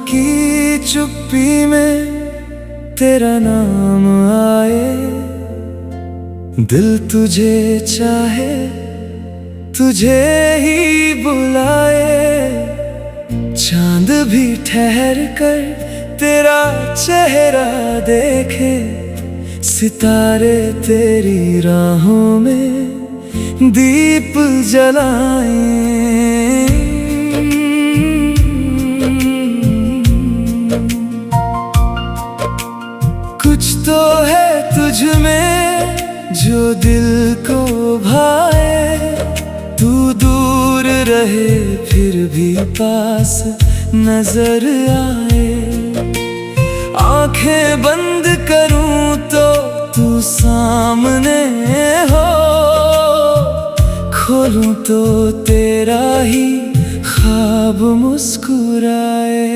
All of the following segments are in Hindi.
की चुप्पी में तेरा नाम आए, दिल तुझे चाहे, तुझे ही बुलाए। चांद भी ठहर कर तेरा चेहरा देखे, सितारे तेरी राहों में दीप जलाएं। कुछ तो है तुझ में जो दिल को भाए, तू दूर रहे फिर भी पास नजर आए। आंखें बंद करूं तो तू सामने हो, खोलूं तो तेरा ही ख्वाब मुस्कुराए।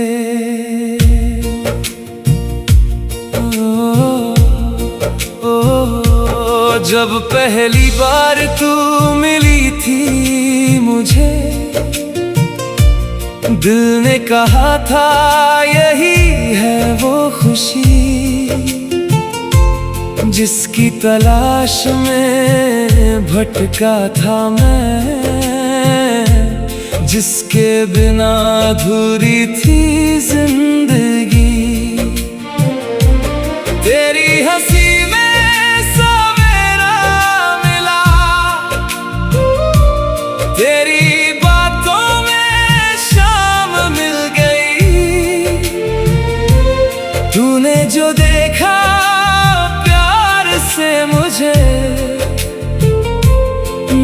जब पहली बार तू मिली थी मुझे, दिल ने कहा था यही है वो खुशी, जिसकी तलाश में भटका था मैं, जिसके बिना अधूरी थी जिंदगी। तेरी हंसी में सवेरा मिला, तेरी बातों में शाम मिल गई। तूने जो देखा प्यार से मुझे,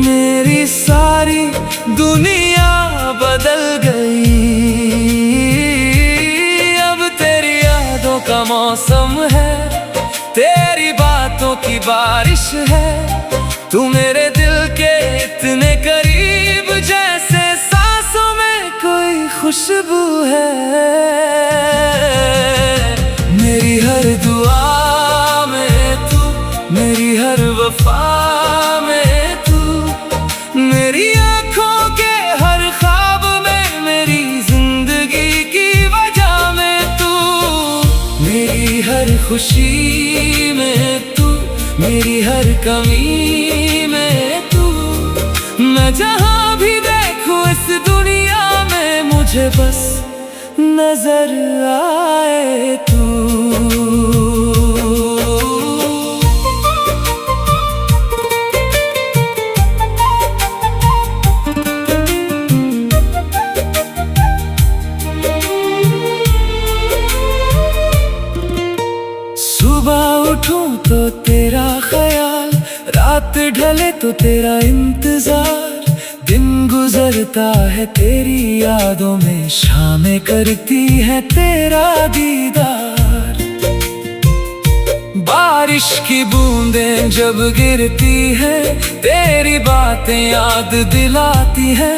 मेरी सारी दुनिया बदल गई। अब तेरी यादों का मौसम है, तेरी बातों की बारिश है। तू मेरे दिल के इतने करीब, जैसे सांसों में कोई खुशबू है। मेरी हर दुआ में तू, मेरी हर वफा में तू, मेरी आँखों के हर ख्वाब में, मेरी जिंदगी की वजह में तू। मेरी हर खुशी में तू, मेरी हर कमी में तू। मैं जहाँ भी देखूं इस दुनिया में, मुझे बस नजर आए तू। सुबह उठूं तो तेरा ख्याल, रात ढले तो तेरा इंतजार। दिन गुजरता है तेरी यादों में, शामें करती है तेरा दीदार। बारिश की बूंदें जब गिरती है, तेरी बातें याद दिलाती है।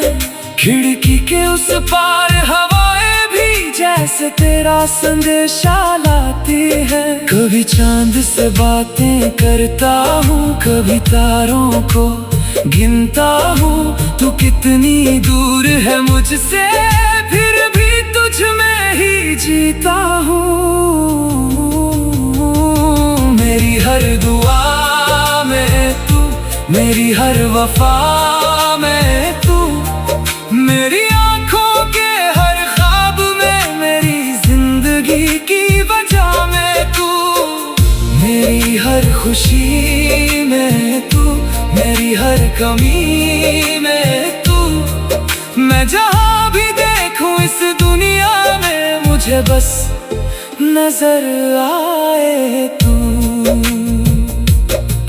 खिड़की के उस पार हवाएं भी जैसे तेरा संदेशा लाती है। कभी चांद से बातें करता हूँ, कभी तारों को गिनता हूँ। तू कितनी दूर है मुझसे, फिर भी तुझ में ही जीता हूँ। मेरी हर दुआ में तू, मेरी हर वफा में तू, मेरी आँखों के हर ख्वाब में, मेरी जिंदगी की वजह में तू। मेरी हर खुशी में तू, मेरी हर कमी में तू। मैं जहाँ भी देखूं इस दुनिया में, मुझे बस नजर आए तू।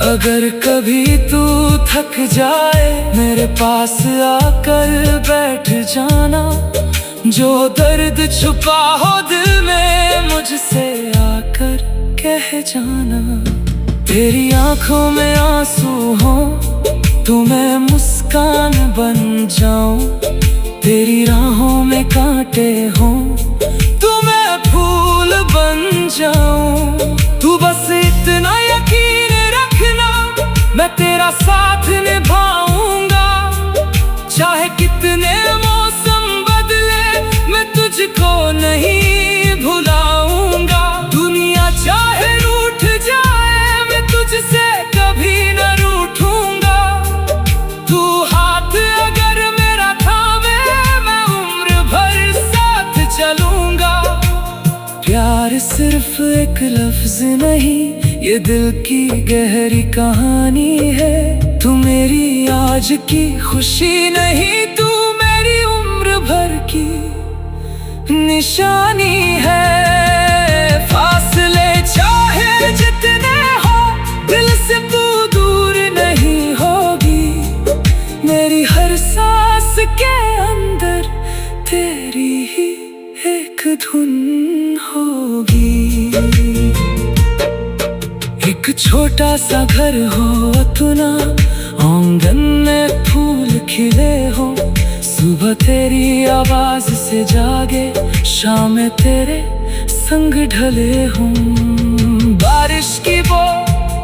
अगर कभी तू थक जाए, मेरे पास आकर बैठ जाना। जो दर्द छुपा हो दिल में, मुझसे आकर कह जाना। तेरी आंखों में आंसू हो तो मैं मुस्कान बन जाऊं। तेरी राहों में कांटे हो तो मैं फूल बन जाऊं। तू बस इतना यकीन रखना, मैं तेरा साथ निभाऊंगा। चाहे कितने मौसम बदले, मैं तुझको नहीं प्यार सिर्फ एक लफ्ज नहीं, ये दिल की गहरी कहानी है। तू मेरी आज की खुशी नहीं, तू मेरी उम्र भर की निशानी है। फासले चाहे जितने हो, दिल से तू दूर नहीं होगी। मेरी हर सांस के अंदर तेरी ही एक धुन होगी। एक छोटा सा घर हो अपना, आंगन में फूल खिले हो। सुबह तेरी आवाज से जागे, शाम में तेरे संग ढले हों। बारिश की वो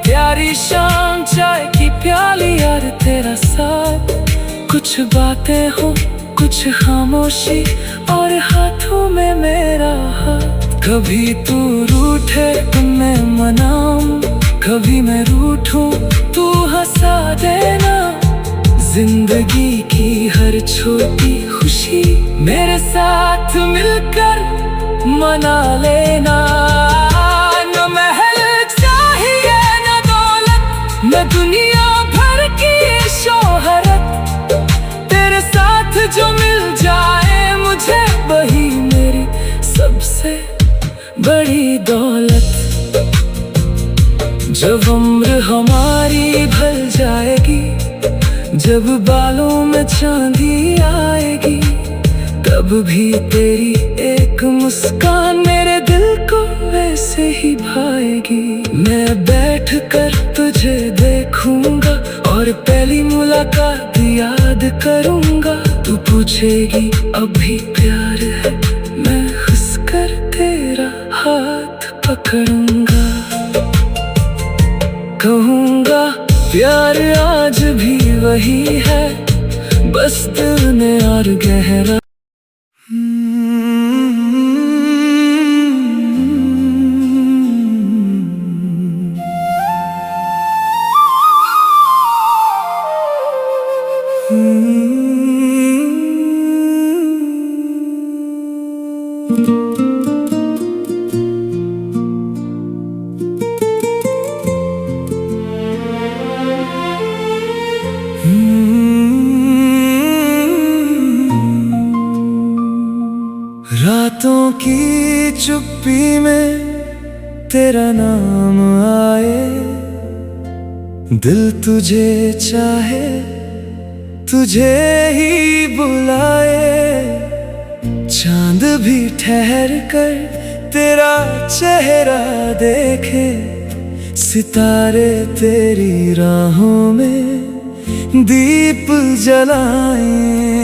प्यारी शाम, चाय की प्याली यार तेरा साथ। कुछ बातें हो, कुछ खामोशी, और हाथों में मेरा हाथ। कभी तू रूठे तो मैं मनाऊं, कभी मैं रूठूं तू हंसा देना। जिंदगी की हर छोटी खुशी मेरे साथ मिलकर मना लेना। न महल चाहिए न दौलत, न दुनिया भर की शोहरत। तेरे साथ जो मिल जाए मुझे, वही मेरी सबसे बड़ी दौलत। जब उम्र हमारी ढल जाएगी, जब बालों में चांदी आएगी, तब भी तेरी एक मुस्कान मेरे दिल को वैसे ही भाएगी। मैं बैठ कर तुझे देखूंगा और पहली मुलाकात याद करूंगा। तू पूछेगी अब भी प्यार है, मैं हंसकर तेरा हाथ पकड़ूंगा। कहूंगा प्यार आज भी वही है, बस दिल ने और गहरा। रातों की चुप्पी में तेरा नाम आए, दिल तुझे चाहे, तुझे ही बुलाए। चांद भी ठहर कर तेरा चेहरा देखे, सितारे तेरी राहों में दीप जलाएं।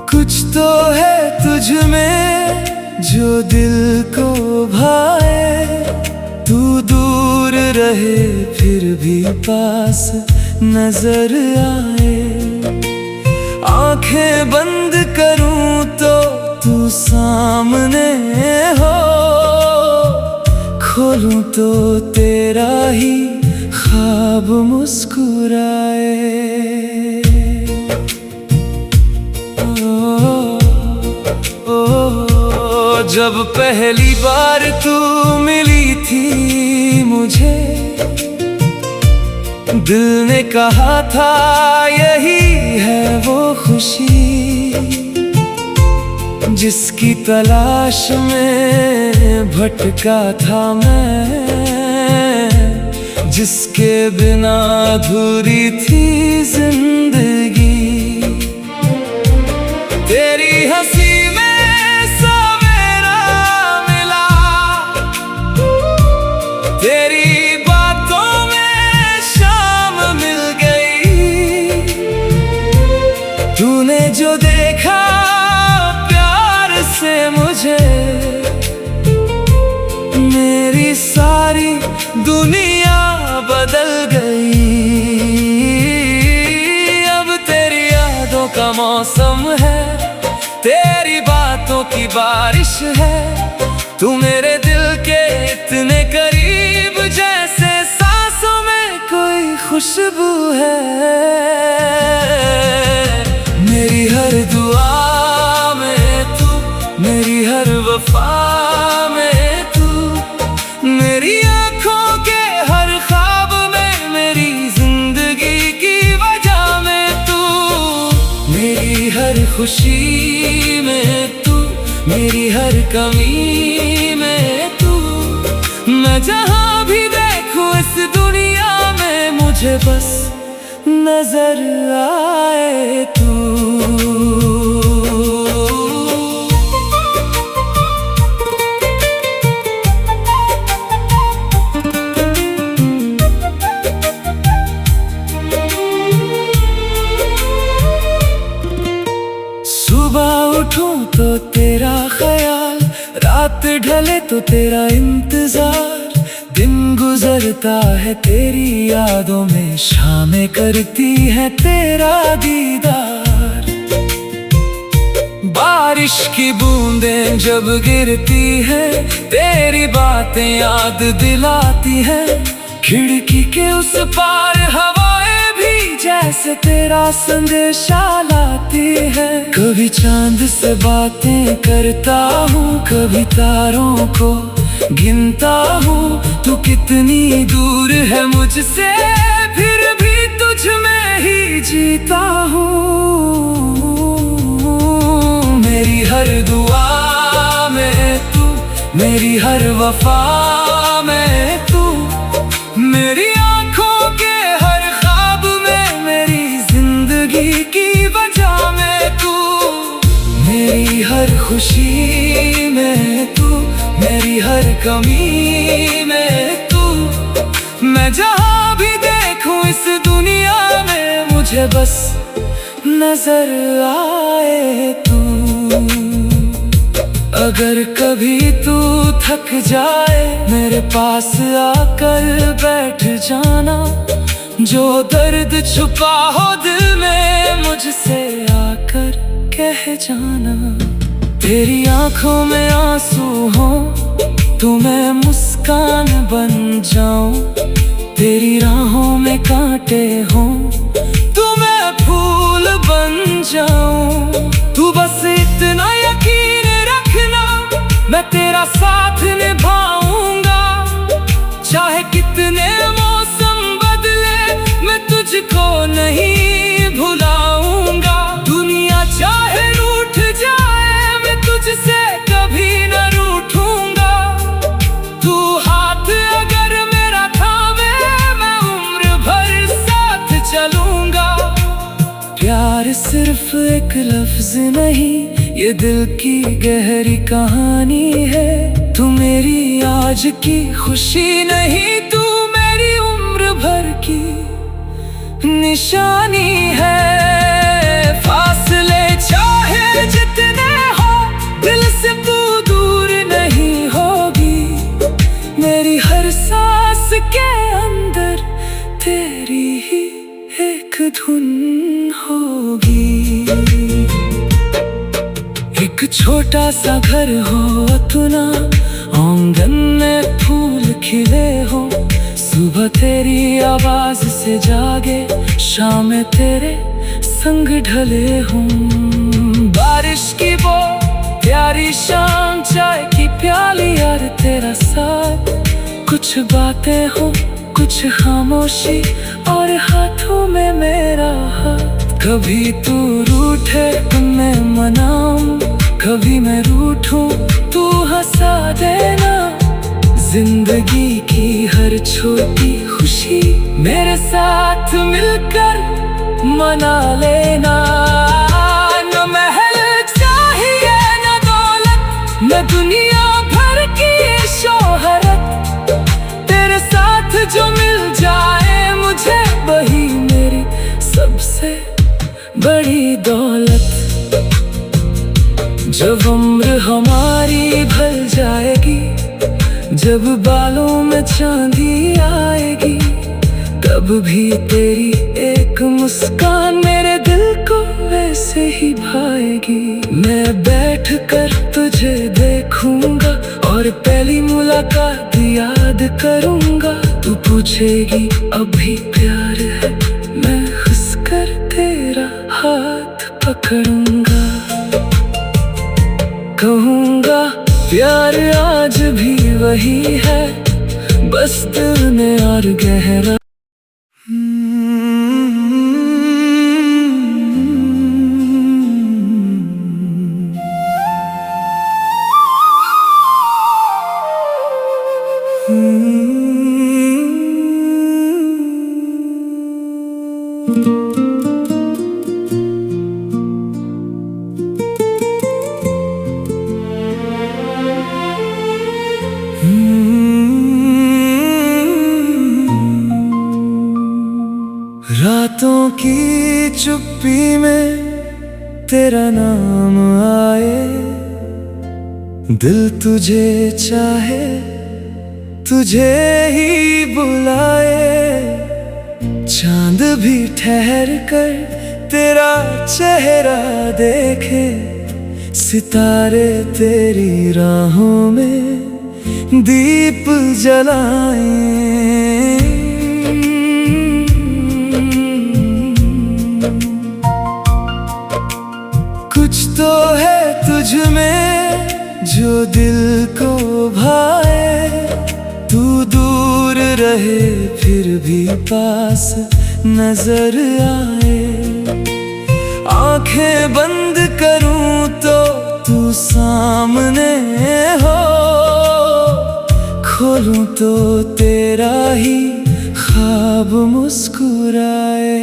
कुछ तो है तुझ में जो दिल को भाए, तू दूर रहे फिर भी पास नजर आए। आंखें बंद करूं तो तू सामने हो, खोलूं तो तेरा ही ख्वाब मुस्कुराए। जब पहली बार तू मिली थी मुझे, दिल ने कहा था यही है वो खुशी, जिसकी तलाश में भटका था मैं, जिसके बिना अधूरी थी जिंदगी। तेरी हंसी तेरी बातों में शाम मिल गई, तूने जो देखा प्यार से मुझे, मेरी सारी दुनिया बदल गई। अब तेरी यादों का मौसम है, तेरी बातों की बारिश है। तू मेरे दिल के इतने करीब, जैसे सांसों में कोई खुशबू है। खुशी में तू, मेरी हर कमी में तू। मैं जहाँ भी देखूं इस दुनिया में, मुझे बस नजर आए तू। सुबह उठूं तो तेरा ख्याल, रात ढले तो तेरा इंतजार। दिन गुजरता है तेरी यादों में, शामें करती है तेरा दीदार। बारिश की बूंदें जब गिरती है, तेरी बातें याद दिलाती है। खिड़की के उस पार हवाएं भी जैसे तेरा संदेशा लाती है। कभी चांद से बातें करता हूँ, कभी तारों को गिनता हूँ। तू कितनी दूर है मुझसे, फिर भी तुझ में ही जीता हूँ। मेरी हर दुआ में तू, मेरी हर वफा में तू। मेरी आँखों के हर ख्वाब में, मेरी जिंदगी की वजह में तू। मेरी हर खुशी में तू, मेरी हर कमी में तू। मैं जहाँ भी देखूं इस दुनिया में, मुझे बस नजर आए तू। अगर कभी तू थक जाए, मेरे पास आकर बैठ जाना। जो दर्द छुपा हो दिल में, मुझसे आकर कह जाना। तेरी आंखों में आंसू हो तो मैं मुस्कान बन जाऊं। तेरी राहों में कांटे हो तो मैं फूल बन जाऊं। तू बस इतना यकीन रखना, मैं तेरा साथ निभाऊंगा। चाहे कितने मौसम बदले, मैं तुझको नहीं भुलाऊंगा। दुनिया चाहे रूठ जाए, मैं तुझसे कभी न रूठूंगा। तू हाथ अगर मेरा थामे, मैं उम्र भर साथ चलूंगा। प्यार सिर्फ एक लफ्ज नहीं, ये दिल की गहरी कहानी है। तू मेरी आज की खुशी नहीं, तू मेरी उम्र भर की निशानी है। फासले चाहे जितने हो, दिल से तू दूर नहीं होगी। मेरी हर सांस के अंदर तेरी ही एक धुन होगी। एक छोटा सा घर हो अपना, आंगन में फूल खिले हो। सुबह तेरी आवाज से जागे, शाम तेरे संग ढले हों। बारिश की वो प्यारी शाम, चाय की प्याली यार तेरा साथ। कुछ बातें हो, कुछ खामोशी, और हाथों में मेरा हाथ। कभी तू रूठे तो मैं मनाऊं, कभी मैं रूठूं तू हंसा देना। जिंदगी की हर छोटी खुशी मेरे साथ मिलकर मना लेना। न महल चाहिए न दौलत, न दुनिया भर की शोहरत। तेरे साथ जो मिल जाए मुझे, वही मेरी सबसे बड़ी दौलत। जब उम्र हमारी ढल जाएगी, जब बालों में चांदी आएगी, तब भी तेरी एक मुस्कान मेरे दिल को वैसे ही भाएगी। मैं बैठ कर तुझे देखूंगा और पहली मुलाकात याद करूंगा। तू पूछेगी अब भी प्यार है, मैं हंसकर तेरा हाथ पकड़ूंगा। कहूंगा प्यार आज भी वही है, बस दिल में और गहरा। रातों की चुप्पी में तेरा नाम आए, दिल तुझे चाहे, तुझे ही बुलाए। चांद भी ठहर कर तेरा चेहरा देखे, सितारे तेरी राहों में दीप जलाएं। कुछ तो है तुझ में जो दिल को भाए, तू दूर रहे फिर भी पास नजर आए। आंखें बंद करूं तो तू सामने हो, खोलूं तो तेरा ही ख्वाब मुस्कुराए।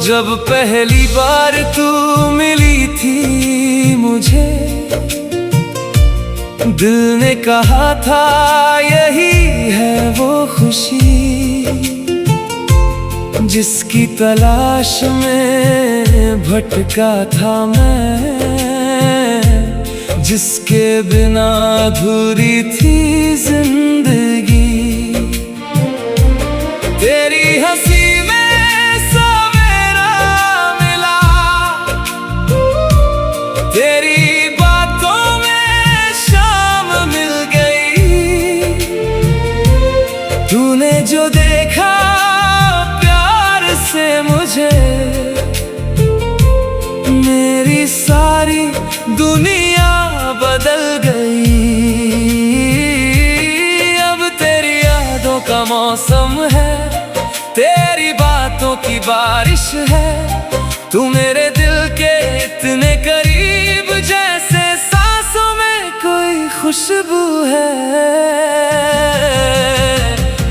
जब पहली बार तू मिली थी मुझे, दिल ने कहा था यही है वो खुशी, जिसकी तलाश में भटका था मैं, जिसके बिना अधूरी थी जिंदगी। तेरी हंसी तेरी बातों में शाम मिल गई, तूने जो देखा प्यार से मुझे, मेरी सारी दुनिया बदल गई। अब तेरी यादों का मौसम है, तेरी बातों की बारिश है, तू मेरे दिल के इतने करीब जैसे सांसों में कोई खुशबू है।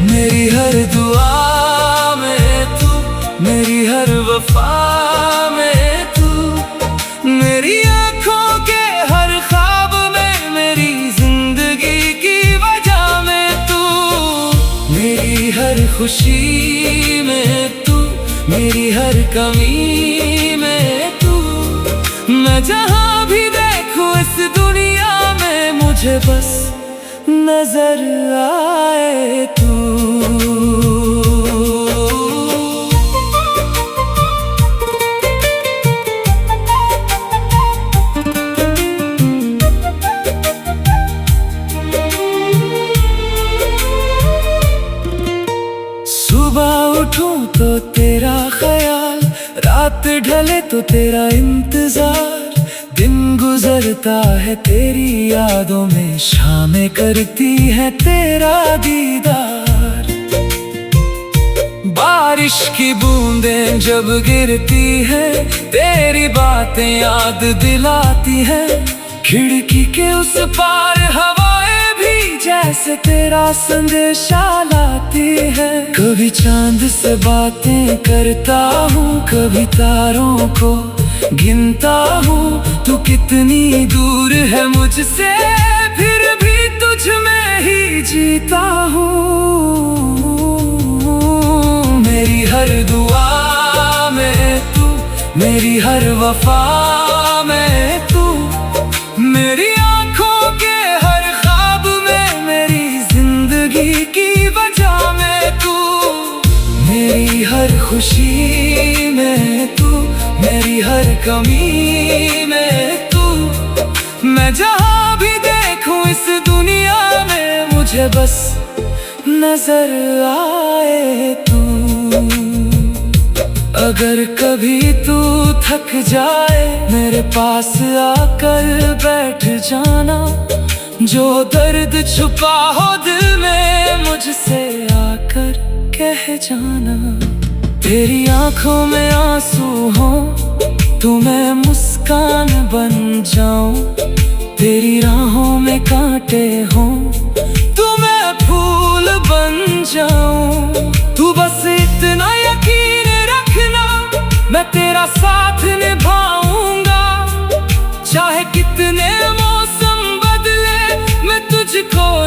मेरी हर दुआ में तू, मेरी हर वफा में तू, मेरी आँखों के हर ख्वाब में, मेरी जिंदगी की वजह में तू, मेरी हर खुशी में तू, मेरी हर कमी में तू। मैं जहाँ भी देखूं इस दुनिया में, मुझे बस नजर आए तू। सुबह उठूं तो तेरा ख्याल, रात ढले तो तेरा इंतजार, दिन गुजरता है तेरी यादों में, शामें करती है तेरा दीदार। बारिश की बूंदें जब गिरती है, तेरी बातें याद दिलाती है, खिड़की के उस पार हवाएं भी जैसे तेरा संदेशा लाती है। कभी चांद से बातें करता हूँ, कभी तारों को गिनता हूँ, तू कितनी दूर है मुझसे, फिर भी तुझ में ही जीता हूँ। मेरी हर दुआ में तू, मेरी हर वफा में तू, मेरी आँखों के हर ख्वाब में, मेरी जिंदगी की वजह में तू, मेरी हर खुशी में तू, मेरी हर कमी में तू। मैं जहाँ भी देखूं इस दुनिया में, मुझे बस नजर आए तू। अगर कभी तू थक जाए, मेरे पास आकर बैठ जाना, जो दर्द छुपा हो दिल में, मुझसे आकर कह जाना। तेरी आंखों में आंसू हो तो मैं मुस्कान बन जाऊं, तेरी राहों में कांटे हो तो मैं फूल बन जाऊं। तू बस इतना यकीन रखना, मैं तेरा साथ निभाऊंगा, चाहे कितने मौसम बदले, मैं तुझको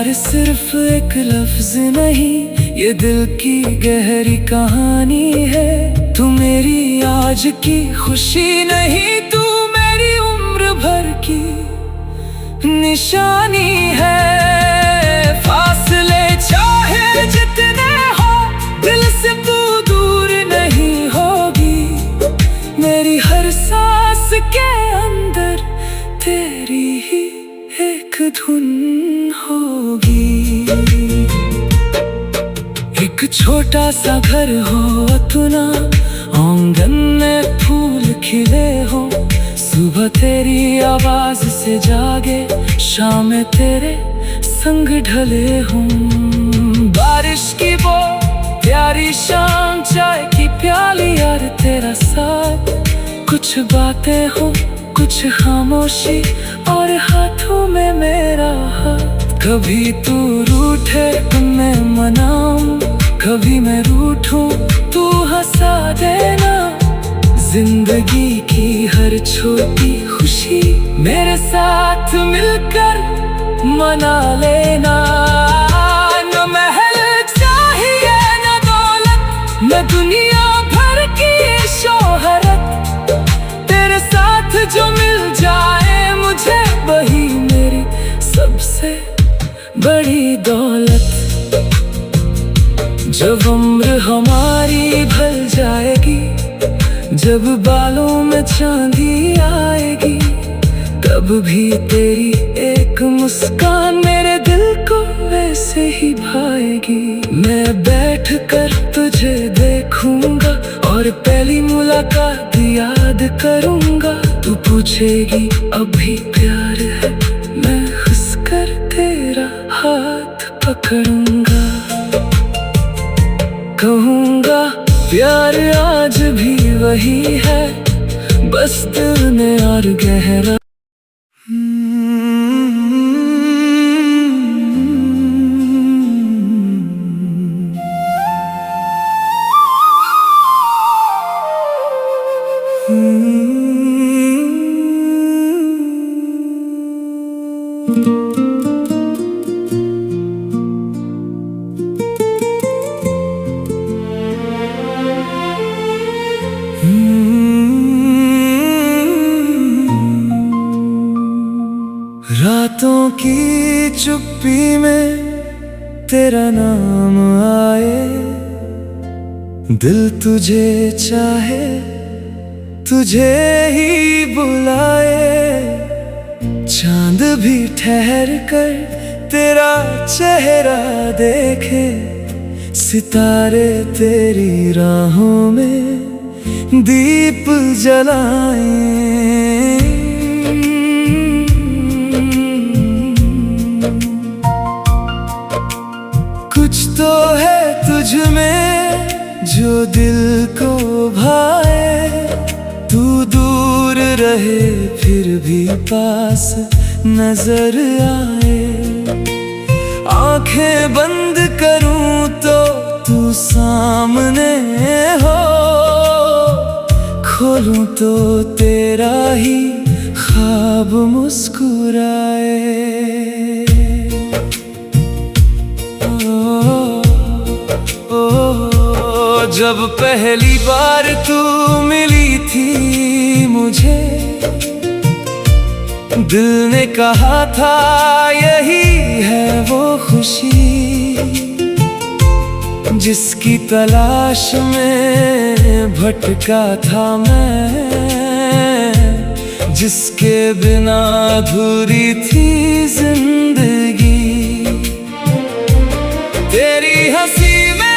प्यार सिर्फ एक लफ्ज नहीं, ये दिल की गहरी कहानी है। तू मेरी आज की खुशी नहीं, तू मेरी उम्र भर की निशानी है। फासले चाहे जितने हो, दिल से तू दूर नहीं होगी। मेरी हर सांस के अंदर तेरी ही एक धुन होगी। एक छोटा सा घर हो अपना, आंगन में फूल खिले हो। सुबह तेरी आवाज से जागे, शाम तेरे संग ढले हूँ। बारिश की वो प्यारी शाम, चाय की प्याली और तेरा साथ। कुछ बातें हो, कुछ खामोशी और हाथों में मेरा हाथ। कभी तू रूठे मैं मनाऊं, कभी मैं रूठूं तू हंसा देना। जिंदगी की हर छोटी खुशी मेरे साथ मिलकर मना लेना। न महल चाहिए न दौलत, न दुनिया भर की शोहरत। तेरे साथ जो मिल जाए मुझे, वही मेरी सबसे बड़ी दौलत। जब उम्र हमारी ढल जाएगी, जब बालों में चांदी आएगी, तब भी तेरी एक मुस्कान मेरे दिल को वैसे ही भाएगी। मैं बैठ कर तुझे देखूंगा और पहली मुलाकात याद करूंगा। तू पूछेगी अभी प्यार है, मैं हंसकर तेरा हाथ पकड़ूंगा। कहूंगा प्यार आज भी वही है, बस दिल में और गहरा। रातों की चुप्पी में तेरा नाम आए, दिल तुझे चाहे, तुझे ही बुलाए। चांद भी ठहर कर तेरा चेहरा देखे, सितारे तेरी राहों में दीप जलाएं। कुछ तो है तुझ में जो दिल को भाए, तू दूर रहे फिर भी पास नजर आए। आंखें बंद करूं तो तू सामने हो, खोलूं तो तेरा ही ख्वाब मुस्कुराए। जब पहली बार तू मिली थी मुझे, दिल ने कहा था यही है वो खुशी, जिसकी तलाश में भटका था मैं, जिसके बिना अधूरी थी जिंदगी। तेरी हंसी में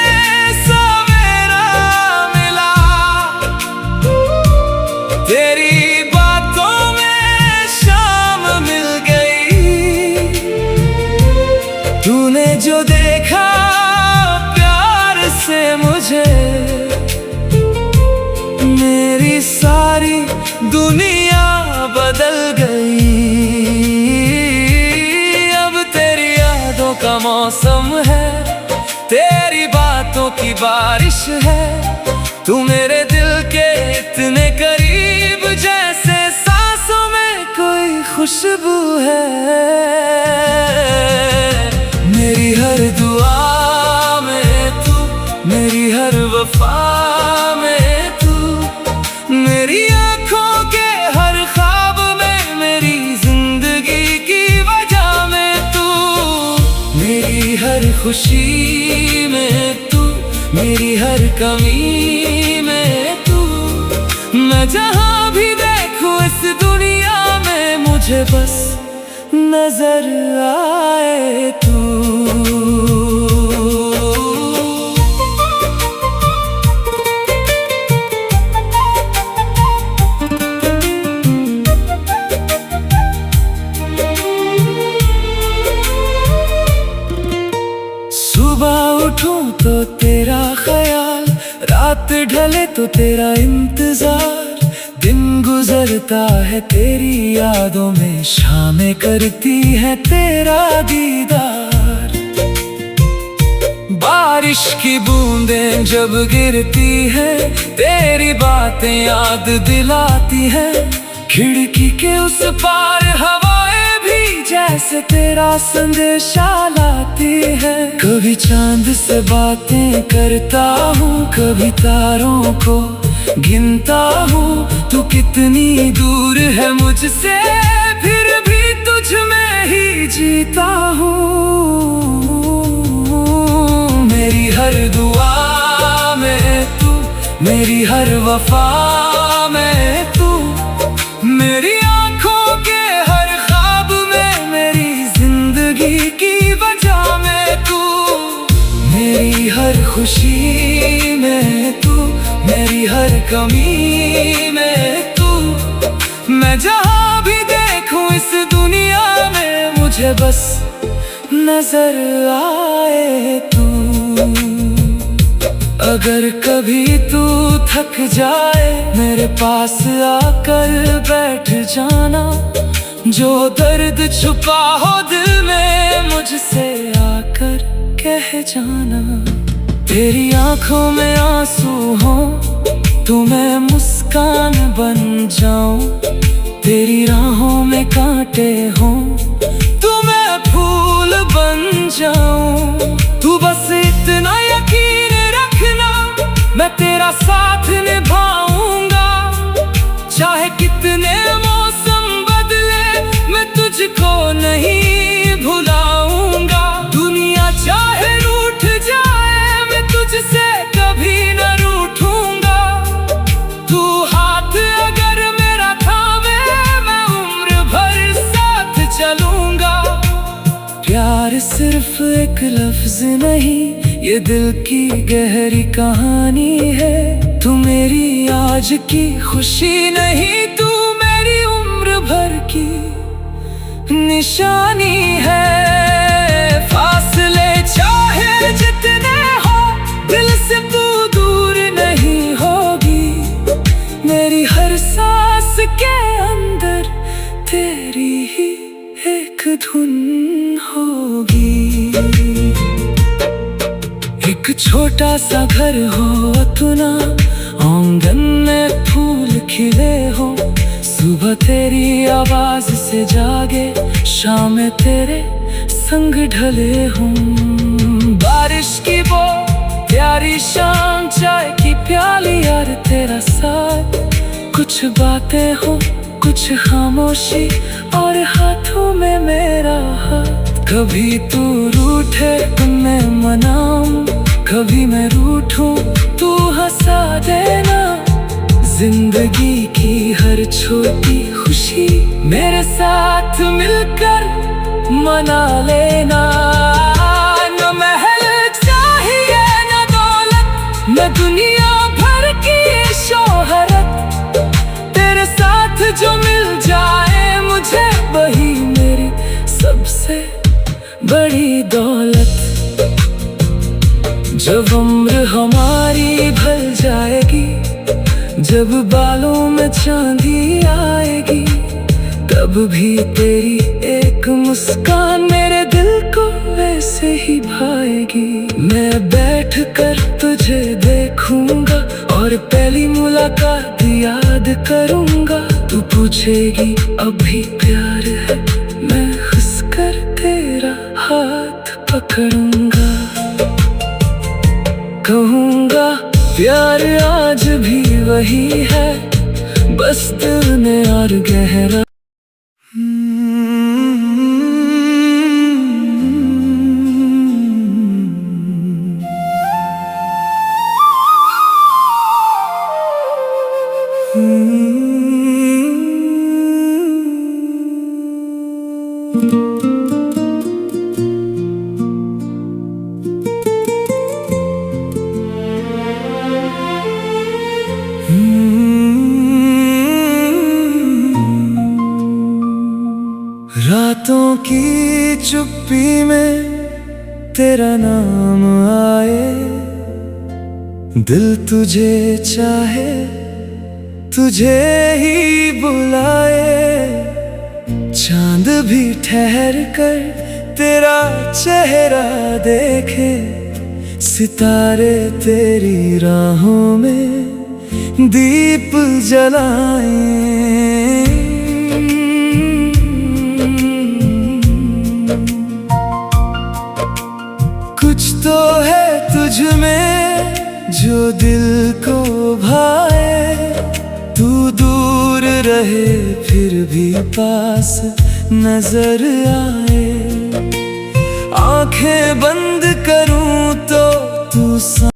तेरी बातों में शाम मिल गई। तूने जो देखा प्यार से मुझे, मेरी सारी दुनिया बदल गई। अब तेरी यादों का मौसम है, तेरी बातों की बारिश है। तू मेरे दिल के इतने करीब, जैसे सांसों में कोई खुशबू है। खुशी में तू, मेरी हर कमी में तू। मैं जहाँ भी देखूं इस दुनिया में, मुझे बस नजर आए तू। सुबह उठूं तो तेरा ख्याल, रात ढले तो तेरा इंतजार। दिन गुजरता है तेरी यादों में, शामें करती है तेरा दीदार। बारिश की बूंदें जब गिरती है, तेरी बातें याद दिलाती है। खिड़की के उस पार हवाएं भी जैसे तेरा संदेशा लाती है। कभी चांद से बातें करता हूँ, कभी तारों को गिनता हूँ। तू कितनी दूर है मुझसे, फिर भी तुझ में ही जीता हूँ। मेरी हर दुआ में तू, मेरी हर वफा में तू, मेरी आँखों के हर ख्वाब में, मेरी जिंदगी की वजह में तू। मेरी हर खुशी में तू, मेरी हर कमी में तू। मैं जहाँ भी देखूं इस दुनिया में, मुझे बस नजर आए तू। अगर कभी तू थक जाए, मेरे पास आकर बैठ जाना। जो दर्द छुपा हो दिल में, मुझसे आकर कह जाना। तेरी आंखों में आंसू हो तो मैं मुस्कान बन जाऊं। तेरी राहों में कांटे हो तो मैं फूल बन जाऊं। तू बस इतना यकीन रखना, मैं तेरा साथ निभाऊंगा। चाहे कितने मौसम बदले, मैं तुझको नहीं भुलाऊंगा। दुनिया चाहे रूठ जाए, मैं तुझसे कभी न रूठूंगा। तू हाथ अगर मेरा थामे, मैं उम्र भर साथ चलूंगा। प्यार सिर्फ एक लफ्ज नहीं, ये दिल की गहरी कहानी है। तू मेरी आज की खुशी नहीं, तू मेरी उम्र भर की निशानी है। फासले चाहे जितने हो, दिल से तू दूर नहीं होगी। मेरी हर सांस के अंदर तेरी ही एक धुन होगी। एक छोटा सा घर हो अपना, आंगन में फूल खिले हो। सुबह तेरी आवाज से जागे, शाम तेरे संग ढले हों। बारिश की वो प्यारी शाम, चाय की प्याली यार तेरा साथ। कुछ बातें हो, कुछ खामोशी, और हाथों में मेरा हाथ। कभी तू रूठे तो मैं मनाऊं, कभी मैं रूठूं तू हंसा देना। जिंदगी की हर छोटी खुशी मेरे साथ मिलकर मना लेना। न महल चाहिए न दौलत, न दुनिया भर की शोहरत। तेरे साथ जो मिल जाए मुझे, वही मेरी सबसे बड़ी दौलत। जब उम्र हमारी ढल जाएगी, जब बालों में चांदी आएगी, तब भी तेरी एक मुस्कान मेरे दिल को वैसे ही भाएगी। मैं बैठ कर तुझे देखूंगा और पहली मुलाकात याद करूंगा। तू पूछेगी अब भी प्यार है, मैं हंसकर तेरा हाथ पकड़ूंगा। कहूंगा प्यार आज भी वही है, बस दिल में और गहरा। रातों की चुप्पी में तेरा नाम आए, दिल तुझे चाहे, तुझे ही बुलाए। चांद भी ठहर कर तेरा चेहरा देखे, सितारे तेरी राहों में दीप जलाएं। कुछ तो है तुझ में जो दिल को भाए, तू दूर रहे फिर भी पास नजर आए। आंखें